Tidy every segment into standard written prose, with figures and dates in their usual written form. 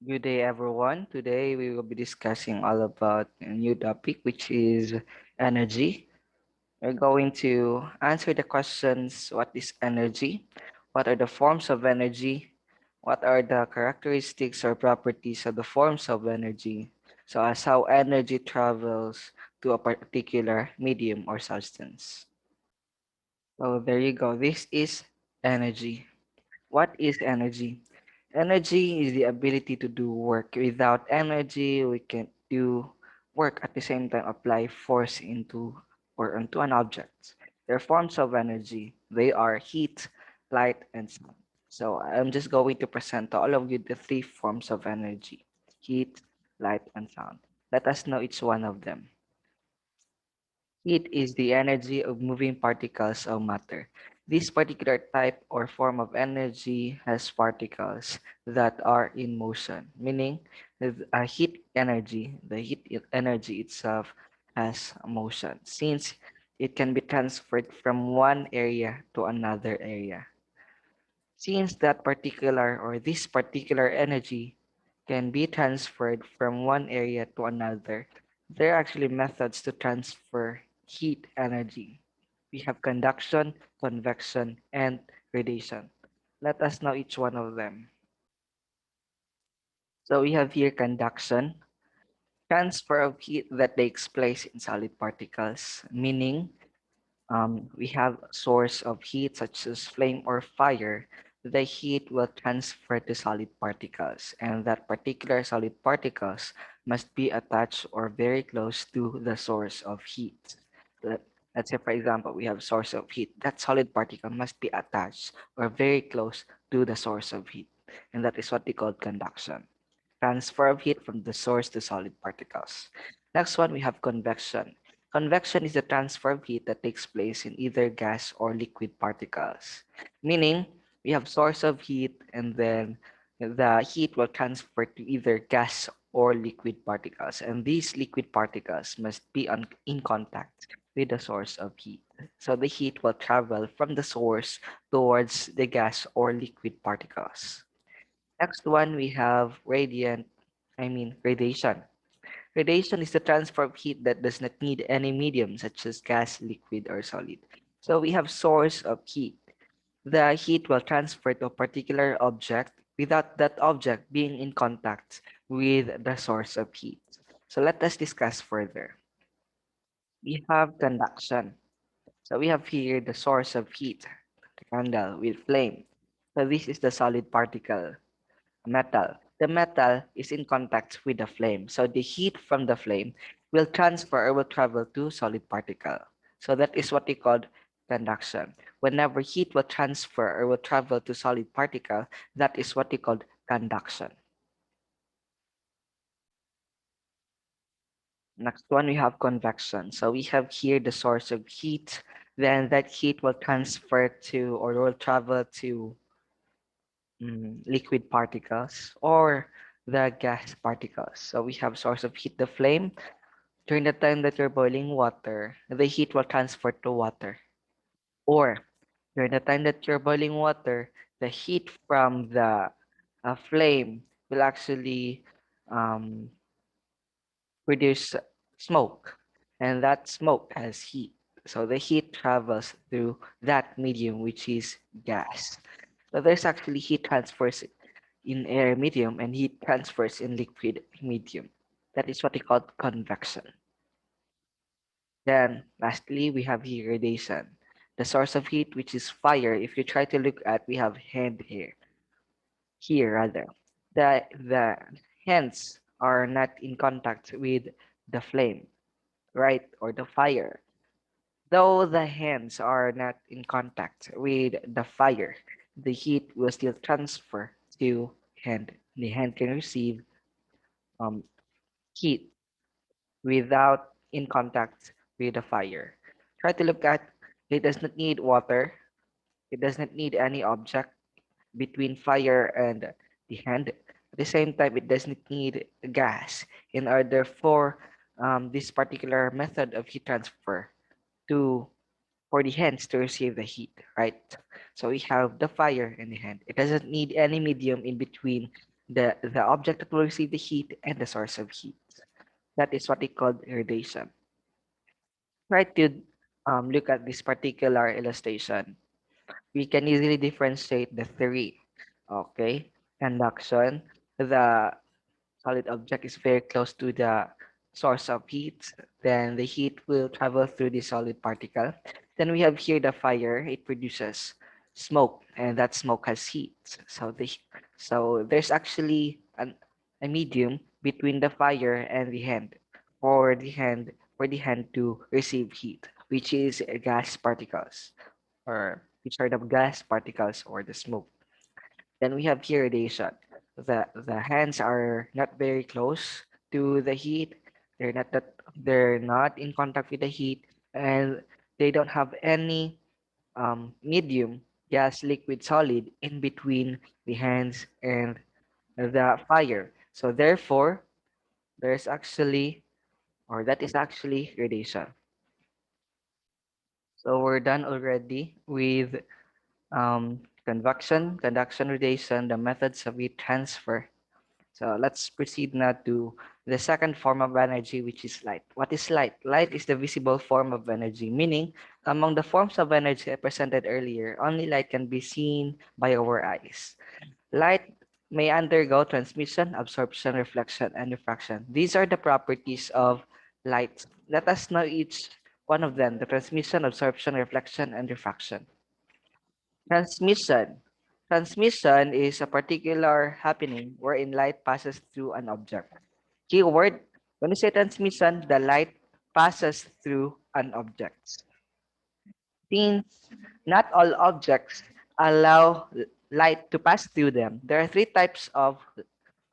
Good day, everyone. Today we will be discussing all about a new topic, which is energy. We're going to answer the questions: what is energy? What are the forms of energy? What are the characteristics or properties of the forms of energy? So, as how energy travels to a particular medium or substance. So, there you go. This is energy. What is energy? Energy is the ability to do work. Without energy, we can do work at the same time apply force into or onto an object. There are forms of energy. They are heat, light, and sound. So I'm just going to present to all of you the three forms of energy: heat, light, and sound. Let us know each one of them. Heat is the energy of moving particles of matter. This particular type or form of energy has particles that are in motion, meaning a heat energy, the energy itself has motion, since it can be transferred from one area to another area. Since that particular or this particular energy can be transferred from one area to another, there are actually methods to transfer heat energy. We have conduction, convection, and radiation. Let us know each one of them. So we have here conduction, transfer of heat that takes place in solid particles, meaning we have a source of heat such as flame or fire. The heat will transfer to solid particles, and that particular solid particles must be attached or very close to the source of heat. Let- Let's say, for example, we have source of heat. That solid particle must be attached or very close to the source of heat, and that is what we call conduction. Transfer of heat from the source to solid particles. Next one, we have convection. Convection is the transfer of heat that takes place in either gas or liquid particles. Meaning, we have source of heat and then the heat will transfer to either gas or liquid particles. And these liquid particles must be in contact with the source of heat. So the heat will travel from the source towards the gas or liquid particles. Next one, we have radiation. Radiation is the transfer of heat that does not need any medium such as gas, liquid, or solid. So we have source of heat. The heat will transfer to a particular object without that object being in contact with the source of heat. So let us discuss further. We have conduction. So we have here the source of heat, the candle with flame. So this is the solid particle metal. The metal is in contact with the flame. So the heat from the flame will transfer or will travel to solid particle. So that is what we call conduction. Whenever heat will transfer or will travel to solid particle, that is what we call conduction. Next one, we have convection. So we have here the source of heat. Then that heat will transfer to or will travel to liquid particles or the gas particles. So we have source of heat, the flame. During the time that you're boiling water, the heat will transfer to water. Or during the time that you're boiling water, the heat from the flame will actually um, produce smoke, and that smoke has heat. So the heat travels through that medium, which is gas. So there's actually heat transfers in air medium and heat transfers in liquid medium. That is what we call convection. Then lastly, we have here radiation. The source of heat, which is fire. If you try to look at, we have hand here rather. The hands are not in contact with the flame, right? Or the fire. Though the hands are not in contact with the fire, the heat will still transfer to hand. The hand can receive um, heat without in contact with the fire. Try to look at it does not need water. It does not need any object between fire and the hand. At the same time, it does not need gas in order for this particular method of heat transfer to for the hands to receive the heat, right? So we have the fire in the hand. It doesn't need any medium in between the object that will receive the heat and the source of heat. That is what we call radiation. Try to look at this particular illustration. We can easily differentiate the three. Okay, conduction. The solid object is very close to the source of heat, then the heat will travel through the solid particle. Then we have here the fire. It produces smoke, and that smoke has heat. So there's actually a medium between the fire and the hand, for the hand to receive heat, which is gas particles, or which are the gas particles or the smoke. Then we have here radiation. The hands are not very close to the heat. They're not in contact with the heat, and they don't have any medium, gas, liquid, solid in between the hands and the fire. So therefore, there's actually, or that is actually radiation. So we're done already with conduction, radiation, the methods of heat transfer. So let's proceed now to the second form of energy, which is light. What is light? Light is the visible form of energy, meaning among the forms of energy I presented earlier, only light can be seen by our eyes. Light may undergo transmission, absorption, reflection, and refraction. These are the properties of light. Let us know each one of them: the transmission, absorption, reflection, and refraction. Transmission. Transmission is a particular happening wherein light passes through an object. Keyword, when you say transmission, the light passes through an object. Since not all objects allow light to pass through them, there are three types of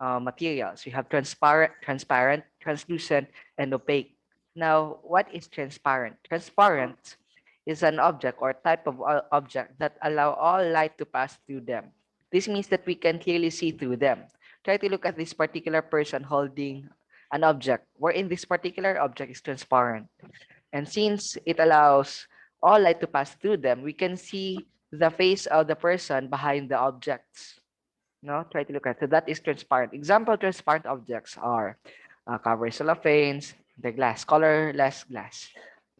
materials. We have transparent, translucent, and opaque. Now, what is transparent? Transparent is an object or type of object that allow all light to pass through them. This means that we can clearly see through them. Try to look at this particular person holding an object, wherein this particular object is transparent. And since it allows all light to pass through them, we can see the face of the person behind the objects. No, try to look at. So that is transparent. Example transparent objects are cover cellophanes, the glass, colorless glass.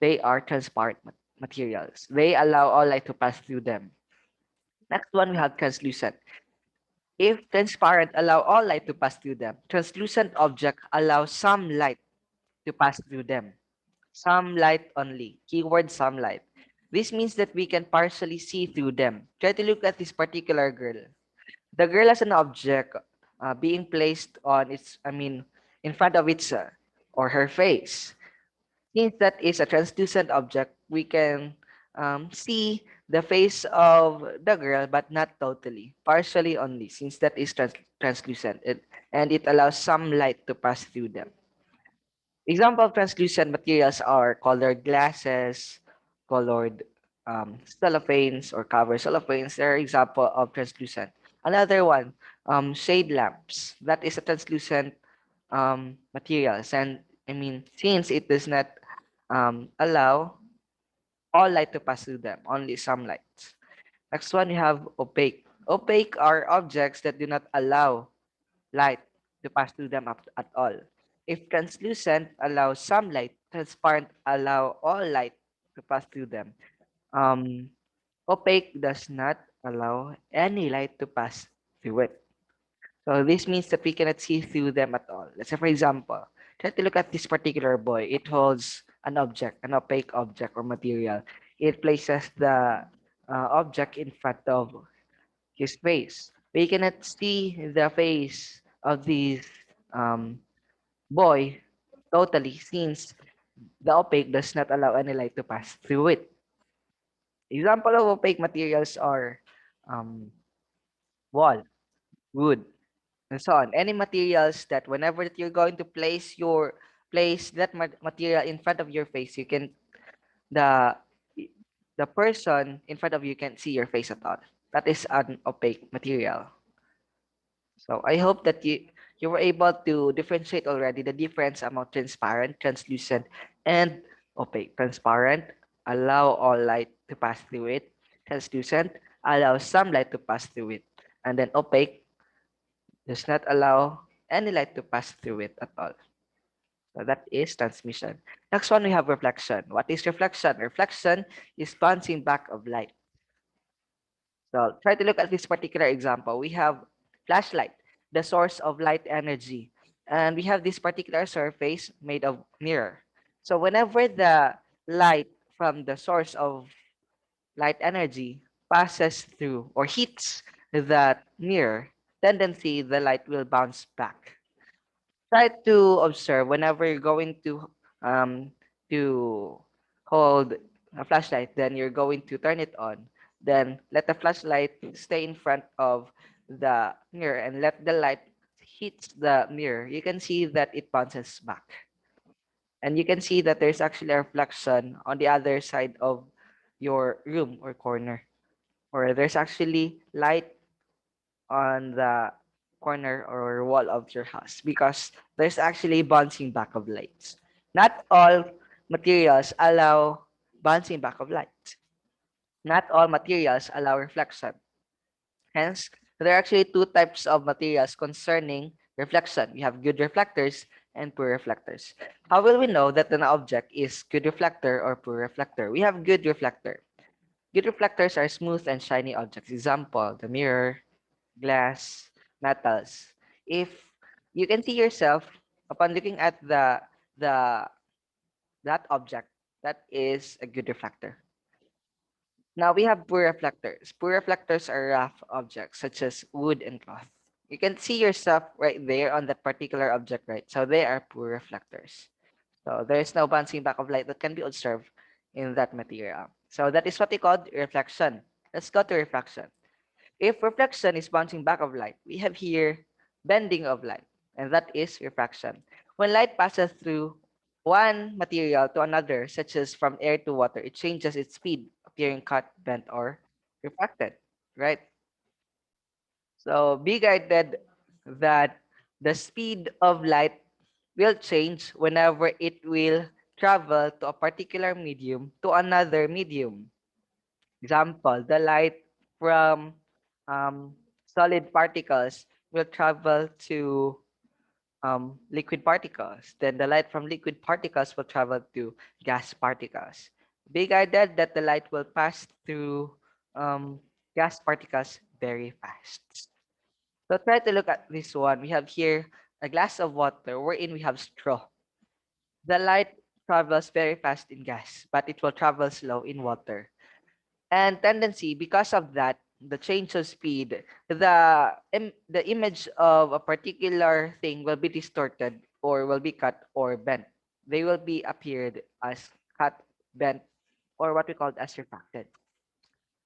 They are transparent materials. They allow all light to pass through them. Next one, we have translucent. If transparent allow all light to pass through them, translucent object allow some light to pass through them. Some light only. Keyword some light. This means that we can partially see through them. Try to look at this particular girl. The girl has an object being placed on its, in front of its or her face. Since that is a translucent object, we can see the face of the girl, but not totally, partially only, since that is translucent, and it allows some light to pass through them. Example of translucent materials are colored glasses, colored cellophanes or cover cellophanes. They're example of translucent. Another one, shade lamps. That is a translucent materials. And since it does not allow all light to pass through them, only some light. Next one, you have opaque. Opaque are objects that do not allow light to pass through them at all. If translucent allows some light, transparent allow all light to pass through them. Um, Opaque does not allow any light to pass through it. So this means that we cannot see through them at all. Let's say, for example, try to look at this particular boy. It holds an object, an opaque object or material. It places the object in front of his face. We cannot see the face of this um, boy totally, since the opaque does not allow any light to pass through it. Example of opaque materials are um, wall, wood, and so on. Any materials that whenever that you're going to place that material in front of your face, you can the the person in front of you can't see your face at all. That is an opaque material. So I hope that you were able to differentiate already the difference among transparent, translucent, and opaque. Transparent allow all light to pass through it. Translucent allows some light to pass through it. And then opaque does not allow any light to pass through it at all. So that is transmission. Next one, we have reflection. What is reflection? Reflection is bouncing back of light. So try to look at this particular example. We have flashlight, the source of light energy. And we have this particular surface made of mirror. So whenever the light from the source of light energy passes through or hits that mirror, tendency the light will bounce back. Try to observe whenever you're going um to hold a flashlight, then you're going to turn it on. Then let the flashlight stay in front of the mirror and let the light hits the mirror. You can see that it bounces back. And you can see that there's actually a reflection on the other side of your room or corner. Or there's actually light on the corner or wall of your house because there's actually bouncing back of lights. Not all materials allow bouncing back of light. Not all materials allow reflection. Hence, there are actually two types of materials concerning reflection. We have good reflectors and poor reflectors. How will we know that an object is good reflector or poor reflector? We have good reflector. Good reflectors are smooth and shiny objects. Example, the mirror, glass, metals. If you can see yourself upon looking at the that object, that is a good reflector. Now we have poor reflectors. Poor reflectors are rough objects such as wood and cloth. You can see yourself right there on that particular object, right? So they are poor reflectors. So there is no bouncing back of light that can be observed in that material. So that is what we call reflection. Let's go to refraction. If reflection is bouncing back of light, we have here bending of light, and that is refraction. When light passes through one material to another, such as from air to water, it changes its speed, appearing cut, bent, or refracted, right? So be guided that the speed of light will change whenever it will travel to a particular medium to another medium. Example, the light from solid particles will travel to liquid particles. Then the light from liquid particles will travel to gas particles. Be guided that the light will pass through um, gas particles very fast. So try to look at this one. We have here a glass of water wherein we have straw. The light travels very fast in gas, but it will travel slow in water. And tendency, because of that, the change of speed, the image of a particular thing will be distorted or will be cut or bent. They will be appeared as cut, bent, or what we call as refracted.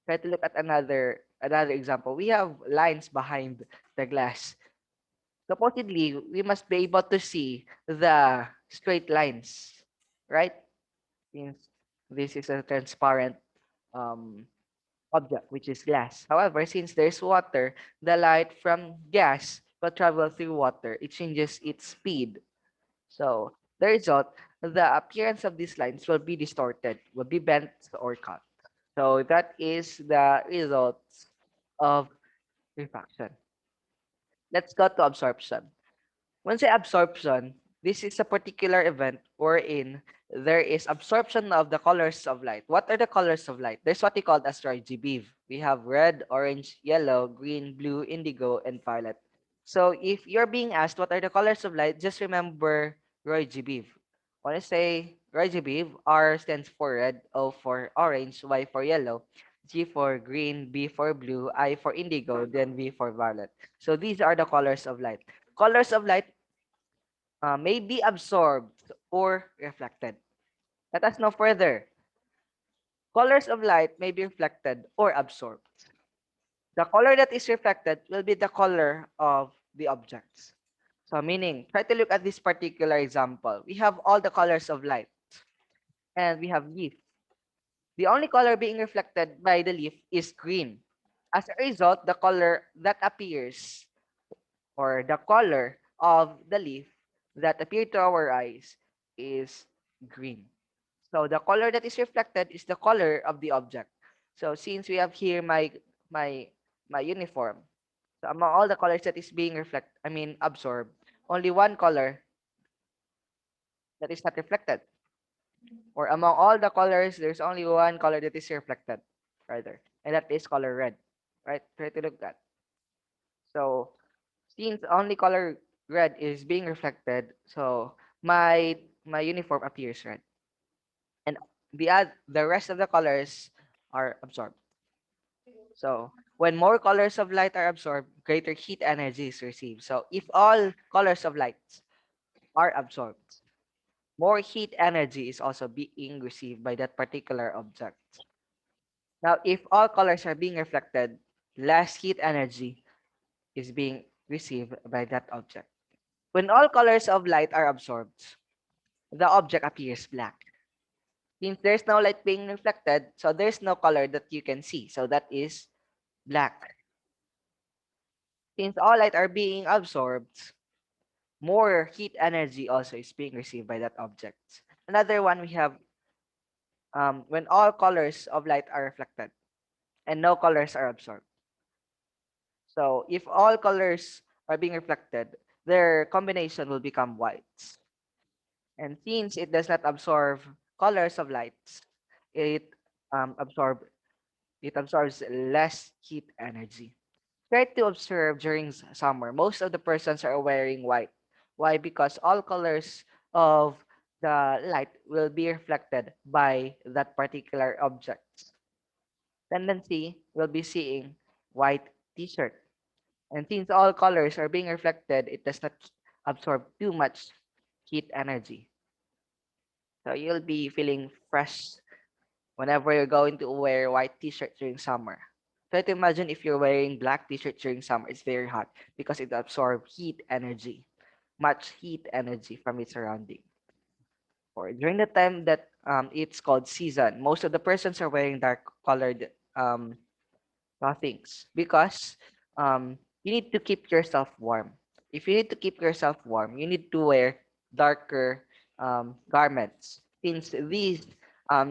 Try to look at another example. We have lines behind the glass. Supposedly, we must be able to see the straight lines, right? Since this is a transparent um object, which is glass. However, since there's water, the light from gas will travel through water. It changes its speed. So the result, the appearance of these lines will be distorted, will be bent or cut. So that is the result of refraction. Let's go to absorption. When say absorption, this is a particular event wherein there is absorption of the colors of light. What are the colors of light? There's what we call as RGB. We have red, orange, yellow, green, blue, indigo, and violet. So if you're being asked what are the colors of light, just remember Roy G. Biv. When I say Roy G. Biv, R stands for red, O for orange, Y for yellow, G for green, B for blue, I for indigo, then V for violet. So these are the colors of light. Colors of light may be absorbed or reflected. Let us know further. Colors of light may be reflected or absorbed. The color that is reflected will be the color of the objects. So meaning, try to look at this particular example. We have all the colors of light and we have leaf. The only color being reflected by the leaf is green. As a result, the color that appears or the color of the leaf that appear to our eyes is green. So the color that is reflected is the color of the object. So since we have here my my uniform, So among all the colors that is being absorbed, only one color that is not reflected. Or among all the colors, there's only one color that is reflected, rather, and that is color red. Right? Try to look at. So since only color red is being reflected, so my uniform appears red, and the rest of the colors are absorbed. So when more colors of light are absorbed, greater heat energy is received. So if all colors of light are absorbed, more heat energy is also being received by that particular object. Now, if all colors are being reflected, less heat energy is being received by that object. When all colors of light are absorbed, the object appears black. Since there's no light being reflected, so there's no color that you can see. So that is black. Since all light are being absorbed, more heat energy also is being received by that object. Another one we have when all colors of light are reflected and no colors are absorbed. So if all colors are being reflected, their combination will become whites. And since it does not absorb colors of lights, it um, absorb it absorbs less heat energy. Try to observe during summer. Most of the persons are wearing white. Why? Because all colors of the light will be reflected by that particular object. Tendency will be seeing white t-shirt. And since all colors are being reflected, it does not absorb too much heat energy. So you'll be feeling fresh whenever you're going to wear white t-shirt during summer. Try to imagine if you're wearing black t-shirt during summer, it's very hot because it absorbs heat energy, much heat energy from its surrounding. Or during the time that it's called season, most of the persons are wearing dark colored things because you need to keep yourself warm. If you need to keep yourself warm, you need to wear darker garments since these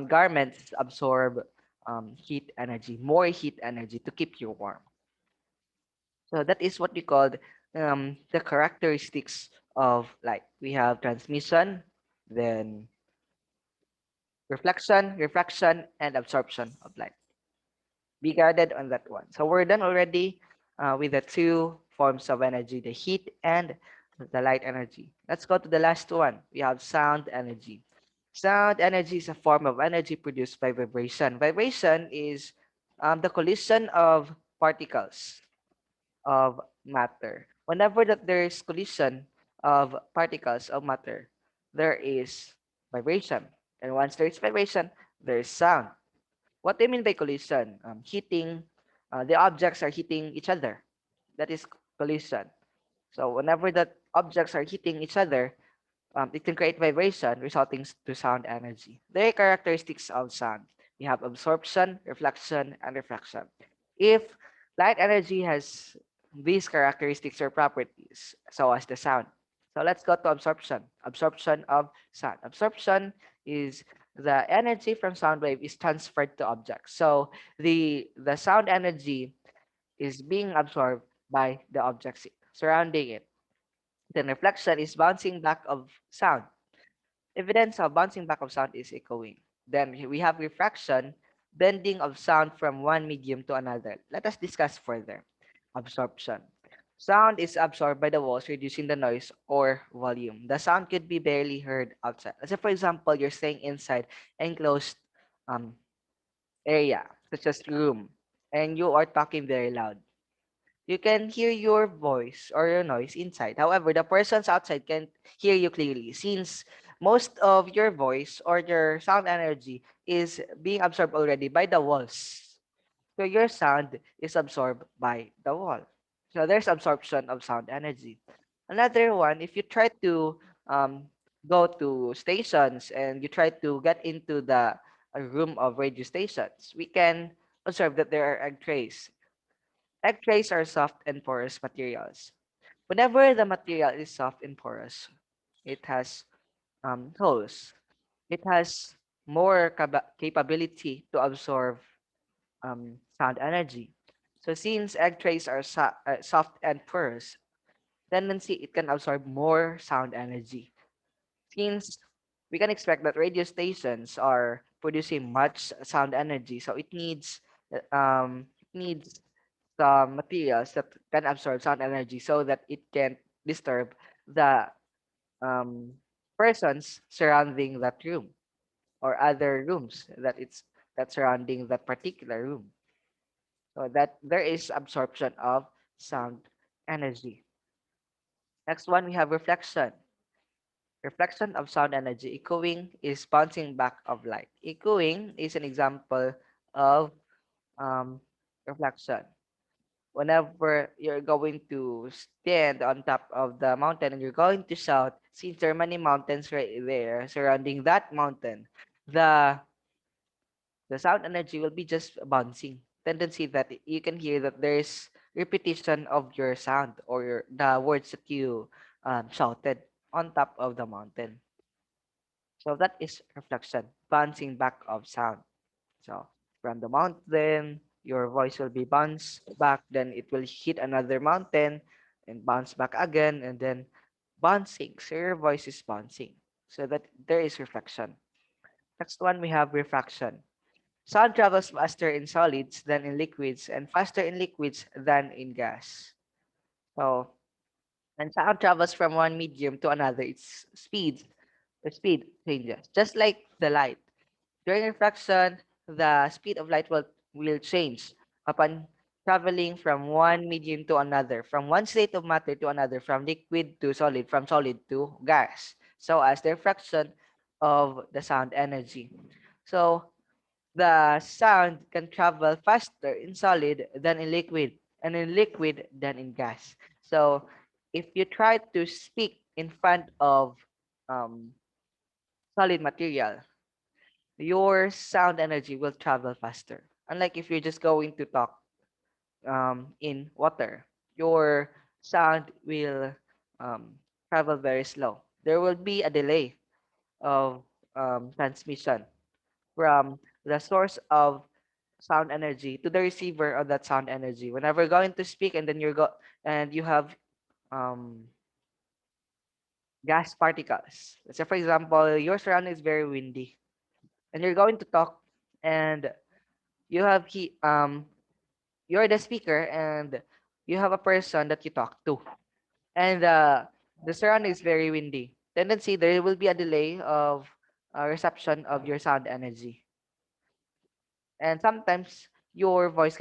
garments absorb more heat energy to keep you warm. So that is what we call the characteristics of light. We have transmission, then reflection, refraction, and absorption of light. Be guarded on that one. So we're done already with the two forms of energy, the heat and the light energy. Let's go to the last one. We have sound energy. Sound energy is a form of energy produced by vibration. Vibration is the collision of particles of matter. Whenever that there is collision of particles of matter, there is vibration. And once there is vibration, there is sound. What do you mean by collision? The objects are hitting each other. That is collision. So whenever that objects are hitting each other, it can create vibration resulting to sound energy. There are characteristics of sound. We have absorption, reflection, and refraction. If light energy has these characteristics or properties, so as the sound. So let's go to absorption. Absorption of sound. Absorption is the energy from sound wave is transferred to objects. So the sound energy is being absorbed by the objects surrounding it. Then reflection is bouncing back of sound. Evidence of bouncing back of sound is echoing. Then we have refraction, bending of sound from one medium to another. Let us discuss further. Absorption. Sound is absorbed by the walls, reducing the noise or volume. The sound could be barely heard outside. Let's say, for example, you're staying inside enclosed um, area, such as room, and you are talking very loud. You can hear your voice or your noise inside. However, the persons outside can't hear you clearly since most of your voice or your sound energy is being absorbed already by the walls. So your sound is absorbed by the wall. So there's absorption of sound energy. Another one, if you try to um, go to stations and you try to get into the room of radio stations, we can observe that there are egg trays. Egg trays are soft and porous materials. Whenever the material is soft and porous, it has holes. It has more capability to absorb sound energy. So since egg trays are soft and porous, tendency it can absorb more sound energy. Since we can expect that radio stations are producing much sound energy, so it needs some materials that can absorb sound energy so that it can disturb the um, persons surrounding that room or other rooms that surrounding that particular room. So that there is absorption of sound energy. Next one, we have reflection. Reflection of sound energy. Echoing is bouncing back of light. Echoing is an example of um, reflection. Whenever you're going to stand on top of the mountain and you're going to shout, since there are many mountains right there surrounding that mountain, the the sound energy will be just bouncing. Tendency that you can hear that there's repetition of your sound or the words that you shouted on top of the mountain. So that is reflection, bouncing back of sound. So from the mountain, your voice will be bounced back, then it will hit another mountain and bounce back again, and then bouncing. So your voice is bouncing. So that there is reflection. Next one, we have refraction. Sound travels faster in solids than in liquids and faster in liquids than in gas. So when sound travels from one medium to another, the speed changes. Just like the light. During refraction, the speed of light will change upon traveling from one medium to another, from one state of matter to another, from liquid to solid, from solid to gas. So as the refraction of the sound energy. So the sound can travel faster in solid than in liquid, and in liquid than in gas. So if you try to speak in front of um, solid material, your sound energy will travel faster. Unlike if you're just going to talk in water, your sound will um, travel very slow. There will be a delay of transmission from the source of sound energy to the receiver of that sound energy. Whenever you're going to speak and then you have um, gas particles. Let's say for example, your surrounding is very windy and you're going to talk and you have you're the speaker and you have a person that you talk to and the surrounding is very windy. Tendency there will be a delay of reception of your sound energy, and sometimes your voice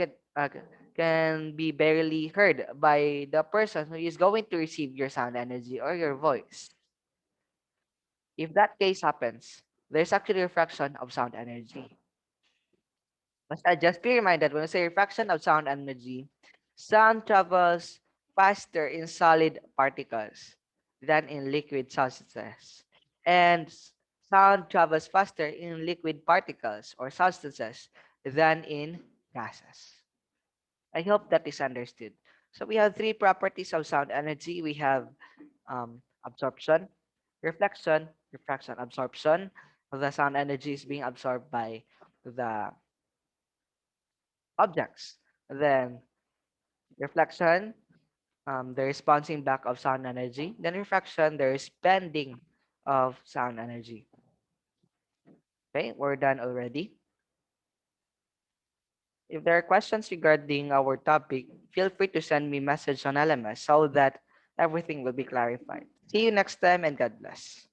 can be barely heard by the person who is going to receive your sound energy or your voice. If that case happens, there's actually a refraction of sound energy. But just be reminded when we say refraction of sound energy, sound travels faster in solid particles than in liquid substances. And sound travels faster in liquid particles or substances than in gases. I hope that is understood. So we have three properties of sound energy. We have absorption, reflection, refraction. Absorption, the sound energy is being absorbed by the objects. Then reflection, the responding back of sound energy. Then refraction, the expanding of sound energy. Okay, we're done already. If there are questions regarding our topic, feel free to send me message on LMS so that everything will be clarified. See you next time and God bless.